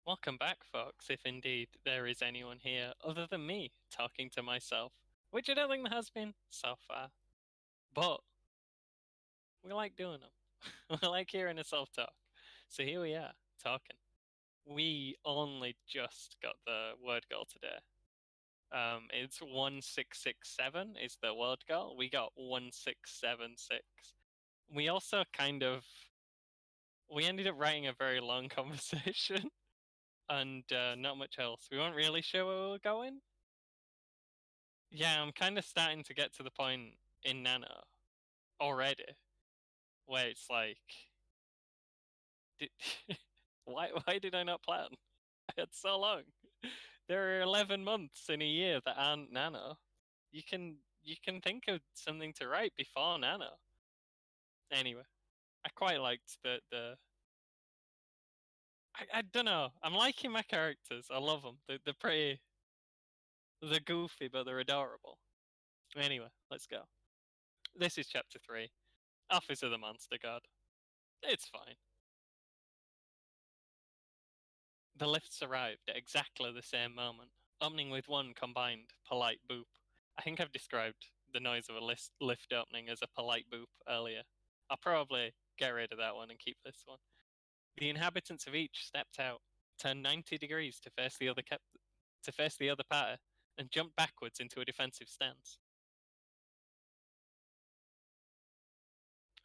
Welcome back, folks, if indeed there is anyone here other than me talking to myself, which I don't think there has been so far. But we like doing them. We like hearing a self talk. So here we are, talking. We only just got the word goal today. It's 1667 is the word goal. We got 1676. We also we ended up writing a very long conversation and not much else. We weren't really sure where we were going. Yeah, I'm kind of starting to get to the point in Nano already where it's like, did, why did I not plan? I had so long. There are 11 months in a year that aren't Nano. You can think of something to write before Nano. Anyway, I quite liked I don't know. I'm liking my characters. I love them. They're goofy, but they're adorable. Anyway, let's go. This is chapter 3. Office of the Monster God. It's fine. The lifts arrived at exactly the same moment, opening with one combined, polite boop. I think I've described the noise of a lift opening as a polite boop earlier. I'll probably get rid of that one and keep this one. The inhabitants of each stepped out, turned 90 degrees to face the other party, and jumped backwards into a defensive stance.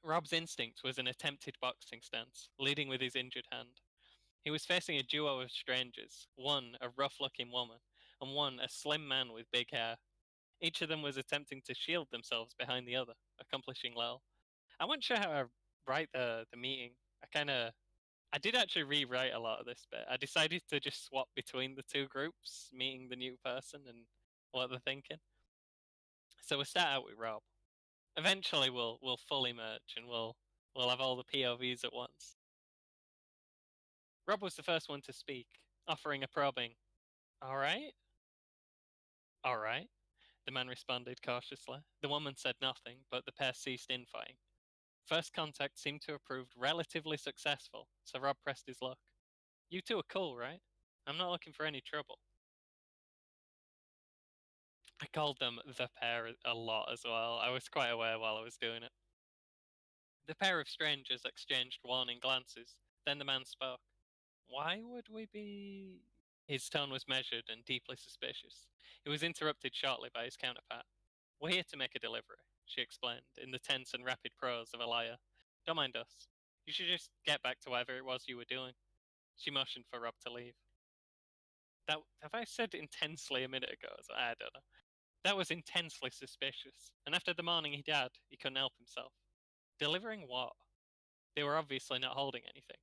Rob's instinct was an attempted boxing stance, leading with his injured hand. He was facing a duo of strangers, one a rough-looking woman, and one a slim man with big hair. Each of them was attempting to shield themselves behind the other, accomplishing little. I wasn't sure how to write the meeting. I did actually rewrite a lot of this bit. I decided to just swap between the two groups, meeting the new person and what they're thinking. So we'll start out with Rob. Eventually we'll fully merge and we'll have all the POVs at once. Rob was the first one to speak, offering a probing, "Alright?" "Alright," the man responded cautiously. The woman said nothing, but the pair ceased infighting. First contact seemed to have proved relatively successful, so Rob pressed his luck. "You two are cool, right? I'm not looking for any trouble." I called them the pair a lot as well. I was quite aware while I was doing it. The pair of strangers exchanged warning glances. Then the man spoke. "Why would we be..." His tone was measured and deeply suspicious. He was interrupted shortly by his counterpart. "We're here to make a delivery," she explained, in the tense and rapid prose of a liar. "Don't mind us. You should just get back to whatever it was you were doing." She motioned for Rob to leave. Have I said intensely a minute ago? I don't know. That was intensely suspicious, and after the morning he'd had, he couldn't help himself. Delivering what? They were obviously not holding anything.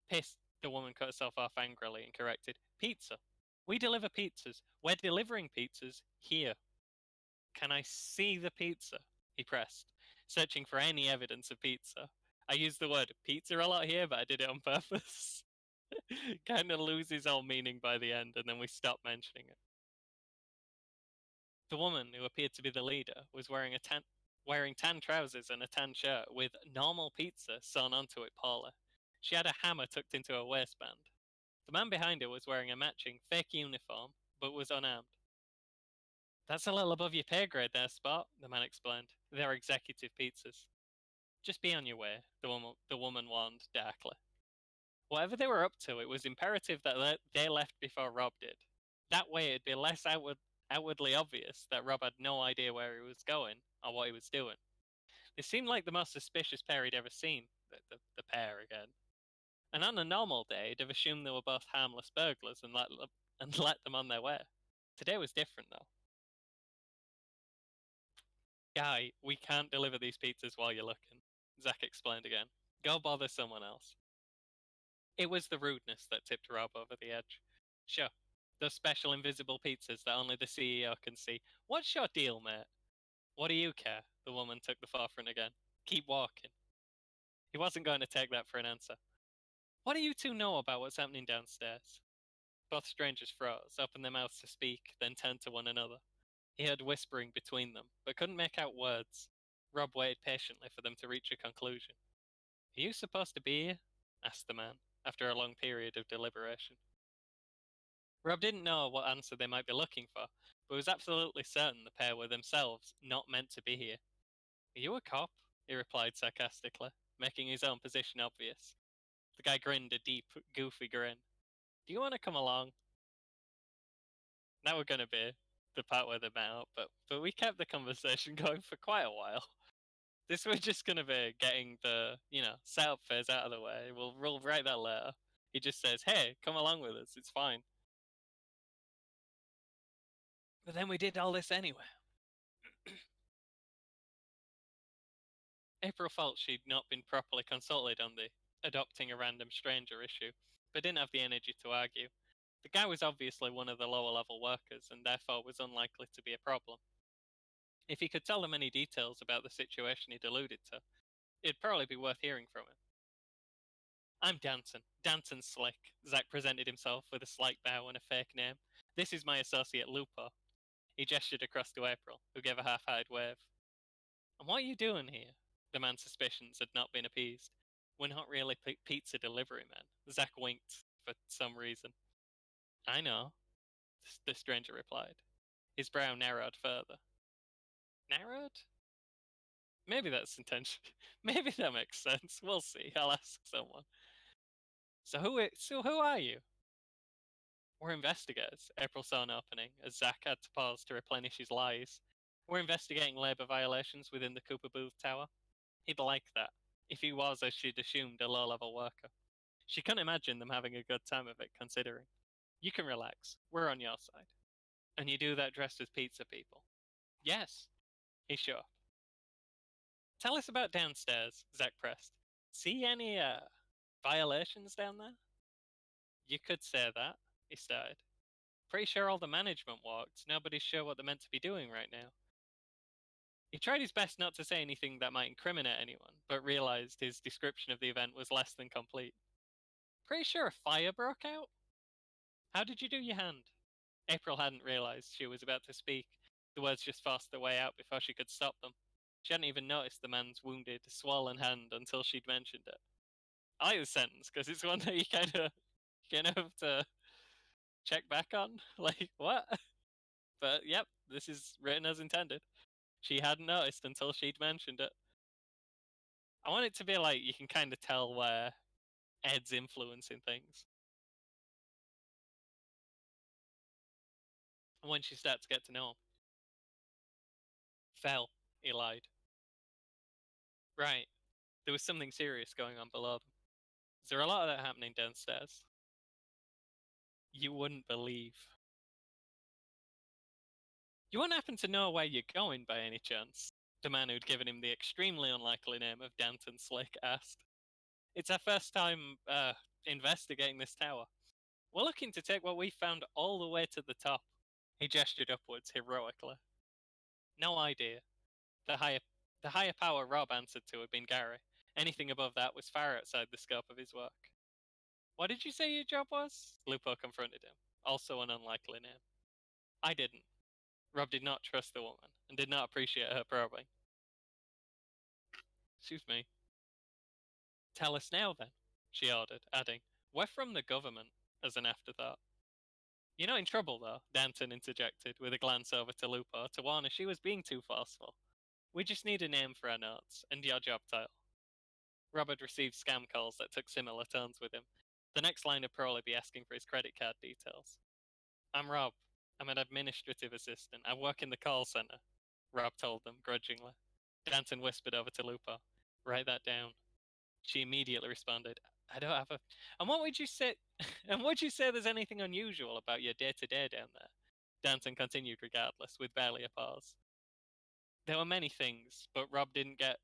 Pissed, the woman cut herself off angrily and corrected. "Pizza. We deliver pizzas. We're delivering pizzas here." "Can I see the pizza?" he pressed, searching for any evidence of pizza. I used the word pizza a lot here, but I did it on purpose. Kind of loses all meaning by the end, and then we stop mentioning it. The woman, who appeared to be the leader, was wearing tan trousers and a tan shirt with "normal pizza" sewn onto it poorly. She had a hammer tucked into her waistband. The man behind her was wearing a matching fake uniform, but was unarmed. "That's a little above your pay grade there, Spot," the man explained. "They're executive pizzas." "Just be on your way," the woman warned darkly. Whatever they were up to, it was imperative that they left before Rob did. That way it'd be less outwardly obvious that Rob had no idea where he was going or what he was doing. They seemed like the most suspicious pair he'd ever seen, the pair again. And on a normal day, he'd have assumed they were both harmless burglars and let them on their way. Today was different, though. "Guy, we can't deliver these pizzas while you're looking," Zach explained again. "Go bother someone else." It was the rudeness that tipped Rob over the edge. "Sure, those special invisible pizzas that only the CEO can see. What's your deal, mate?" "What do you care?" The woman took the forefront again. "Keep walking." He wasn't going to take that for an answer. "What do you two know about what's happening downstairs?" Both strangers froze, opened their mouths to speak, then turned to one another. He heard whispering between them, but couldn't make out words. Rob waited patiently for them to reach a conclusion. "Are you supposed to be here?" asked the man, after a long period of deliberation. Rob didn't know what answer they might be looking for, but was absolutely certain the pair were themselves not meant to be here. Are you a cop? He replied sarcastically, making his own position obvious. The guy grinned a deep, goofy grin. Do you want to come along? Now we're going to be the part where they met up, but we kept the conversation going for quite a while. This we're just going to be getting the, setup phase out of the way. We'll write that later. He just says, hey, come along with us. It's fine. But then we did all this anyway. April felt she'd not been properly consulted on the adopting a random stranger issue, but didn't have the energy to argue. The guy was obviously one of the lower level workers and therefore was unlikely to be a problem. If he could tell them any details about the situation he'd alluded to, it'd probably be worth hearing from him. I'm Danton. Danton Slick. Zack presented himself with a slight bow and a fake name. This is my associate Lupo. He gestured across to April, who gave a half-eyed wave. And what are you doing here? The man's suspicions had not been appeased. We're not really pizza delivery men. Zack winked for some reason. I know, the stranger replied. His brow narrowed further. Narrowed? Maybe that's intentional. Maybe that makes sense. We'll see. I'll ask someone. So who are you? We're investigators. April saw an opening as Zack had to pause to replenish his lies. We're investigating labour violations within the Cooper Booth Tower. He'd like that, if he was, as she'd assumed, a low-level worker. She couldn't imagine them having a good time of it, considering. You can relax. We're on your side. And you do that dressed as pizza people? Yes. He's sure. Tell us about downstairs, Zack pressed. See any, violations down there? You could say that, he started. Pretty sure all the management walked. Nobody's sure what they're meant to be doing right now. He tried his best not to say anything that might incriminate anyone, but realized his description of the event was less than complete. Pretty sure a fire broke out? How did you do your hand? April hadn't realized she was about to speak. The words just forced their way out before she could stop them. She hadn't even noticed the man's wounded, swollen hand until she'd mentioned it. I like the sentence because it's one that you kind of have to check back on. Like, what? But yep, this is written as intended. She hadn't noticed until she'd mentioned it. I want it to be like you can kind of tell where Ed's influencing things. And when she starts to get to know him. Fell, he lied. Right. There was something serious going on below them. Is there a lot of that happening downstairs? You wouldn't believe. You wouldn't happen to know where you're going by any chance? The man who'd given him the extremely unlikely name of Danton Slick asked. It's our first time, investigating this tower. We're looking to take what we found all the way to the top. He gestured upwards heroically. No idea. The higher power Rob answered to had been Gary. Anything above that was far outside the scope of his work. What did you say your job was? Lupo confronted him. Also an unlikely name. I didn't. Rob did not trust the woman, and did not appreciate her probing. Excuse me. Tell us now, then, she ordered, adding, we're from the government, as an afterthought. You're not in trouble, though, Danton interjected, with a glance over to Lupo to warn her she was being too forceful. We just need a name for our notes, and your job title. Rob had received scam calls that took similar tones with him. The next line would probably be asking for his credit card details. I'm Rob. I'm an administrative assistant. I work in the call center, Rob told them, grudgingly. Danton whispered over to Lupo. Write that down. She immediately responded, I don't have a... And what would you say... And would you say there's anything unusual about your day-to-day down there? Danton continued regardless, with barely a pause. There were many things, but Rob didn't get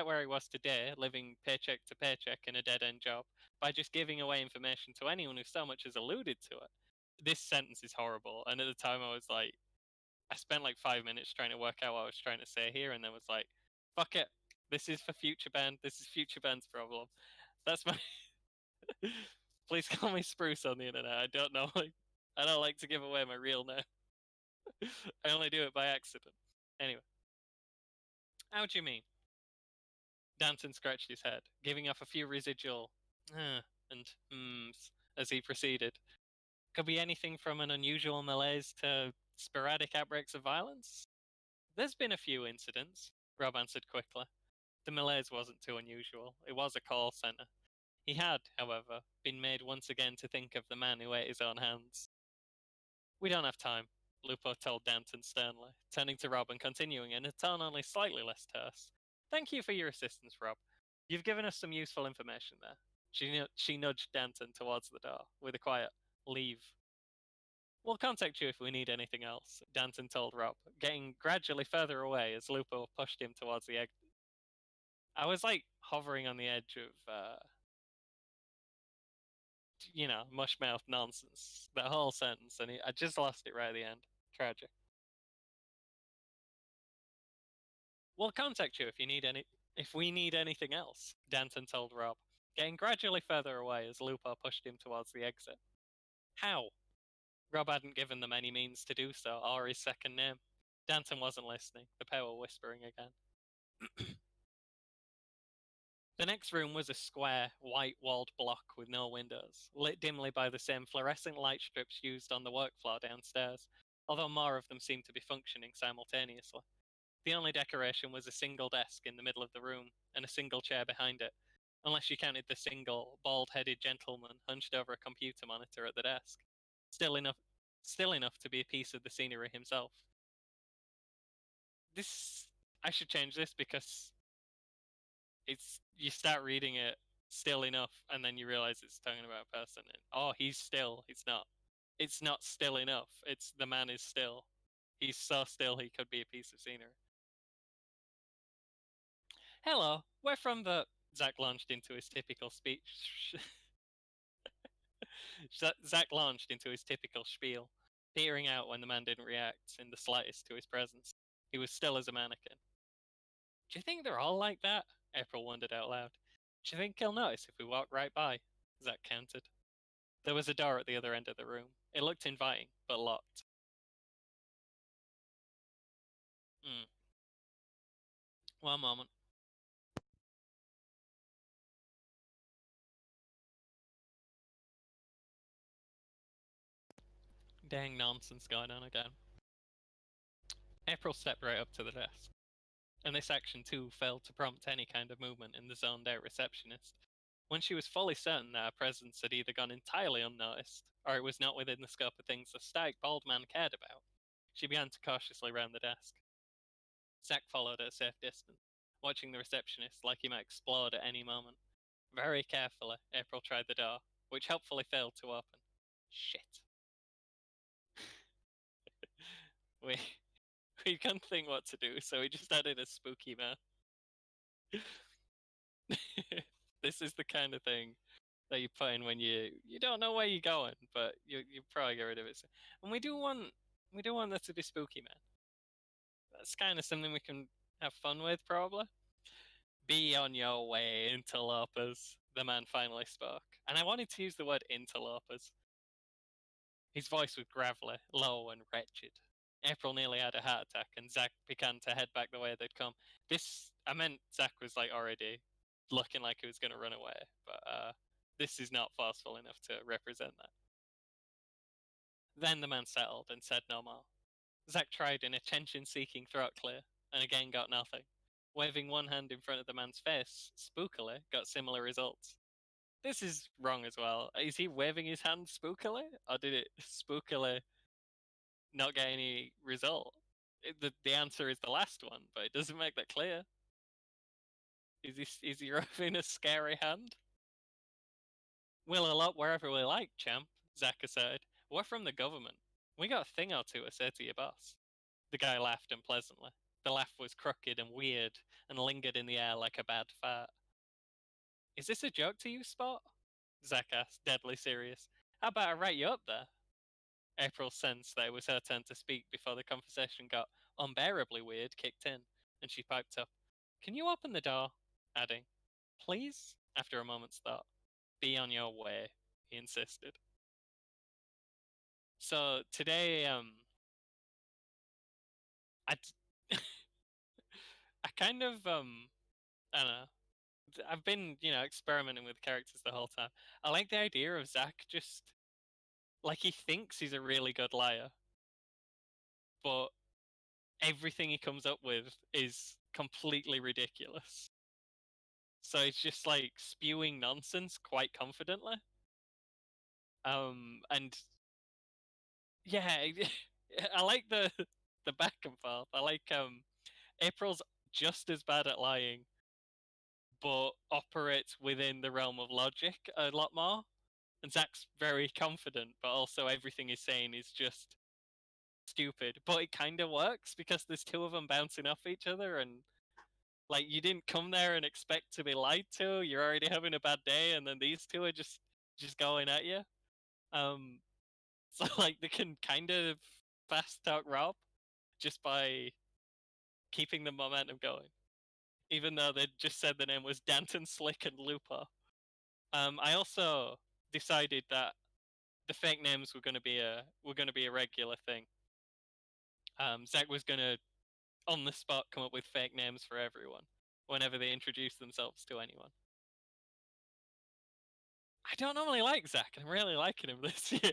where he was today, living paycheck to paycheck in a dead-end job, by just giving away information to anyone who so much as alluded to it. This sentence is horrible, and at the time I was like, I spent like 5 minutes trying to work out what I was trying to say here, and then was like, fuck it. This is for Future Ben. This is Future Ben's problem. That's my... Please call me Spruce on the internet. I don't know. I don't like to give away my real name. I only do it by accident. Anyway. How do you mean? Danton scratched his head, giving off a few residual and hmms as he proceeded. Could be anything from an unusual malaise to sporadic outbreaks of violence. There's been a few incidents, Rob answered quickly. The malaise wasn't too unusual. It was a call centre. He had, however, been made once again to think of the man who ate his own hands. We don't have time, Lupo told Danton sternly, turning to Rob and continuing in a tone only slightly less terse. Thank you for your assistance, Rob. You've given us some useful information there. She nudged Danton towards the door, with a quiet, leave. We'll contact you if we need anything else, Danton told Rob, getting gradually further away as Lupo pushed him towards the exit. I was like hovering on the edge of, mushmouth nonsense. That whole sentence, and I just lost it right at the end. Tragic. We'll contact you if we need anything else, Danton told Rob, getting gradually further away as Lupo pushed him towards the exit. How? Rob hadn't given them any means to do so, or his second name. Danton wasn't listening. The pair were whispering again. The next room was a square, white-walled block with no windows, lit dimly by the same fluorescent light strips used on the work floor downstairs, although more of them seemed to be functioning simultaneously. The only decoration was a single desk in the middle of the room, and a single chair behind it, unless you counted the single, bald-headed gentleman hunched over a computer monitor at the desk. Still enough to be a piece of the scenery himself. I should change this because you start reading it still enough and then you realize it's talking about a person and he's still. It's not still enough. It's the man is still. He's so still he could be a piece of scenery. Hello, we're from the Zach launched into his typical speech. Zach launched into his typical spiel, peering out when the man didn't react in the slightest to his presence. He was still as a mannequin. Do you think they're all like that? April wondered out loud. Do you think he'll notice if we walk right by? Zach countered. There was a door at the other end of the room. It looked inviting, but locked. Hmm. One moment. Dang nonsense going on again. April stepped right up to the desk, and this action too failed to prompt any kind of movement in the zoned out receptionist. When she was fully certain that her presence had either gone entirely unnoticed, or it was not within the scope of things the static bald man cared about, she began to cautiously round the desk. Zack followed at a safe distance, watching the receptionist like he might explode at any moment. Very carefully, April tried the door, which helpfully failed to open. Shit. we we couldn't think what to do, so we just added a spooky man. This is the kind of thing that you put in when you don't know where you're going, but you probably get rid of it. And we do want that to be spooky man. That's kind of something we can have fun with, probably. Be on your way, interlopers, the man finally spoke. And I wanted to use the word interlopers. His voice was gravelly, low, and wretched. April nearly had a heart attack, and Zach began to head back the way they'd come. I meant Zach was like already looking like he was going to run away, but this is not forceful enough to represent that. Then the man settled and said no more. Zach tried an attention seeking throat clear, and again got nothing. Waving one hand in front of the man's face, spookily, got similar results. This is wrong as well. Is he waving his hand spookily? Or did it spookily not get any result? The answer is the last one, but it doesn't make that clear. Is he waving a scary hand? We'll elope wherever we like, champ, Zach asserted. We're from the government. We got a thing or two to say to your boss. The guy laughed unpleasantly. The laugh was crooked and weird and lingered in the air like a bad fart. Is this a joke to you, Spot? Zach asked, deadly serious. How about I write you up there? April sensed that it was her turn to speak before the conversation got unbearably weird kicked in, and she piped up. Can you open the door? Adding, please? After a moment's thought. Be on your way, he insisted. So today, I, I kind of, I don't know. I've been, experimenting with characters the whole time. I like the idea of Zach just like he thinks he's a really good liar, but everything he comes up with is completely ridiculous. So it's just like spewing nonsense quite confidently. And yeah, I like the back and forth. I like April's just as bad at lying, but operates within the realm of logic a lot more. And Zach's very confident, but also everything he's saying is just stupid. But it kind of works because there's two of them bouncing off each other, and like you didn't come there and expect to be lied to. You're already having a bad day, and then these two are just going at you. Um, so like they can kind of fast talk Rob just by keeping the momentum going, even though they just said the name was Danton, Slick, and Lupo. I also decided that the fake names were going to be a regular thing. Zach was going to on the spot come up with fake names for everyone whenever they introduce themselves to anyone. I don't normally like Zach. I'm really liking him this year.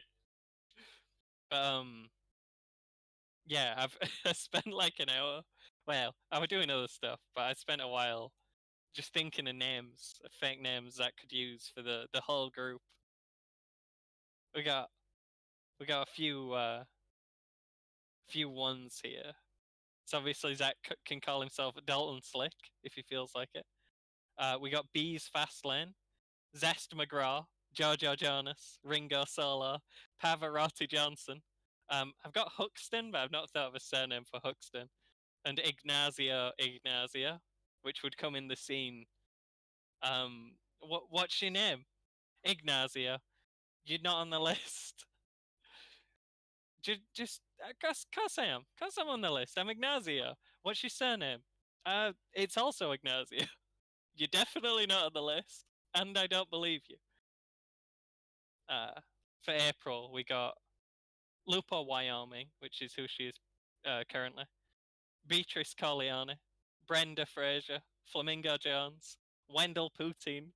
Um, yeah, I've I spent like an hour. Well, I was doing other stuff, but I spent a while just thinking of names, of fake names Zach could use for the whole group. We got we got a few ones here. So obviously Zach can call himself Dalton Slick if he feels like it. We got Bees Fast Lane, Zest McGraw, Jojo Jonas, Ringo Solo, Pavarotti Johnson. I've got Huxton, but I've not thought of a surname for Huxton. And Ignazio, which would come in the scene. What's your name? Ignazio. You're not on the list. Just, cause I am. Cause I'm on the list. I'm Ignazio. What's your surname? It's also Ignazio. You're definitely not on the list, and I don't believe you. For April, we got Lupo Wyoming, which is who she is currently. Beatrice Corleone, Brenda Fraser, Flamingo Jones, Wendell Poutine,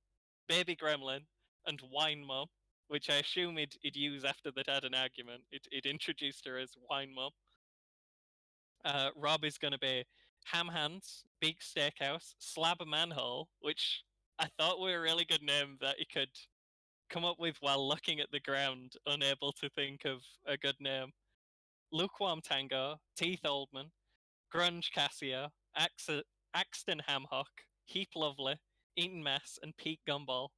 Baby Gremlin, and Wine Mum, which I assume he'd use after they'd had an argument. He'd introduced her as Wine Mum. Rob is going to be Ham Hands, Big Steakhouse, Slab Manhole, which I thought were a really good name that he could come up with while looking at the ground, unable to think of a good name. Lukewarm Tango, Teeth Oldman, Grunge Casio, Axton Hamhock, Heap Lovely, Eaton Mess, and Pete Gumball.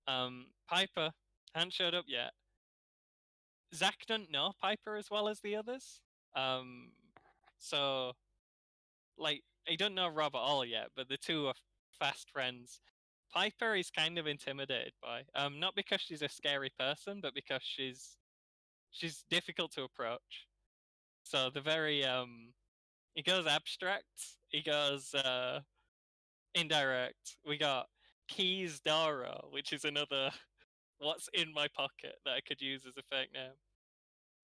Piper hadn't showed up yet. Zach doesn't know Piper as well as the others. Um, so like he doesn't know Rob at all yet, but the two are fast friends. Piper is kind of intimidated by, not because she's a scary person, but because she's difficult to approach. So the very he goes abstract, he goes indirect. We got Keys Doro, which is another what's in my pocket that I could use as a fake name.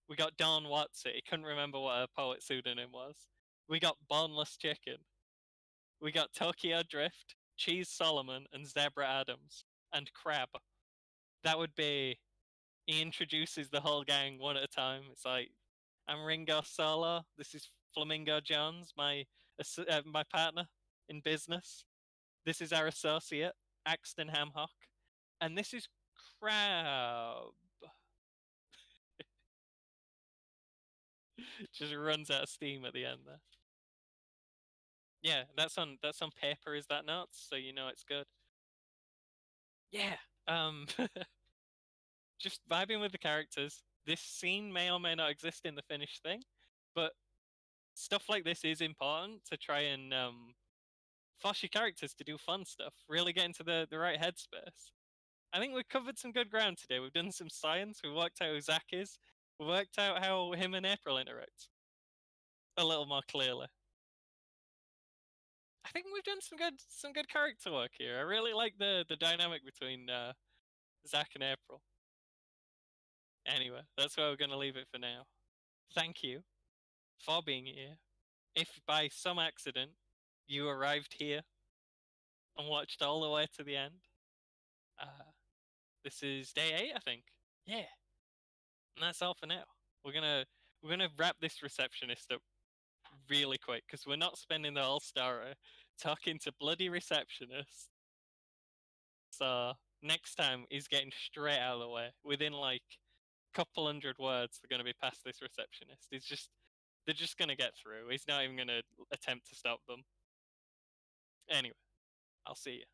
We got Don Watsy. He couldn't remember what her poet pseudonym was. We got Boneless Chicken. We got Tokyo Drift, Cheese Solomon, and Zebra Adams, and Crab. That would be. He introduces the whole gang one at a time. It's like, I'm Ringo Solo. This is Flamingo Jones, my partner in business. This is our associate, Axton Hamhock. And this is Crab. Just runs out of steam at the end there. Yeah, that's on paper, is that not? So you know it's good. Yeah. Um just vibing with the characters. This scene may or may not exist in the finished thing, but stuff like this is important to try and force your characters to do fun stuff, really get into the right headspace. I think we've covered some good ground today. We've done some science, we've worked out who Zach is, we've worked out how him and April interact a little more clearly. I think we've done some good character work here. I really like the dynamic between Zach and April. Anyway, that's where we're going to leave it for now. Thank you for being here. If by some accident you arrived here and watched all the way to the end. This is day 8, I think. Yeah, and that's all for now. We're gonna wrap this receptionist up really quick because we're not spending the whole story talking to bloody receptionists. So next time he's getting straight out of the way. Within like a couple hundred words, they're gonna be past this receptionist. They're just gonna get through. He's not even gonna attempt to stop them. Anyway, I'll see you.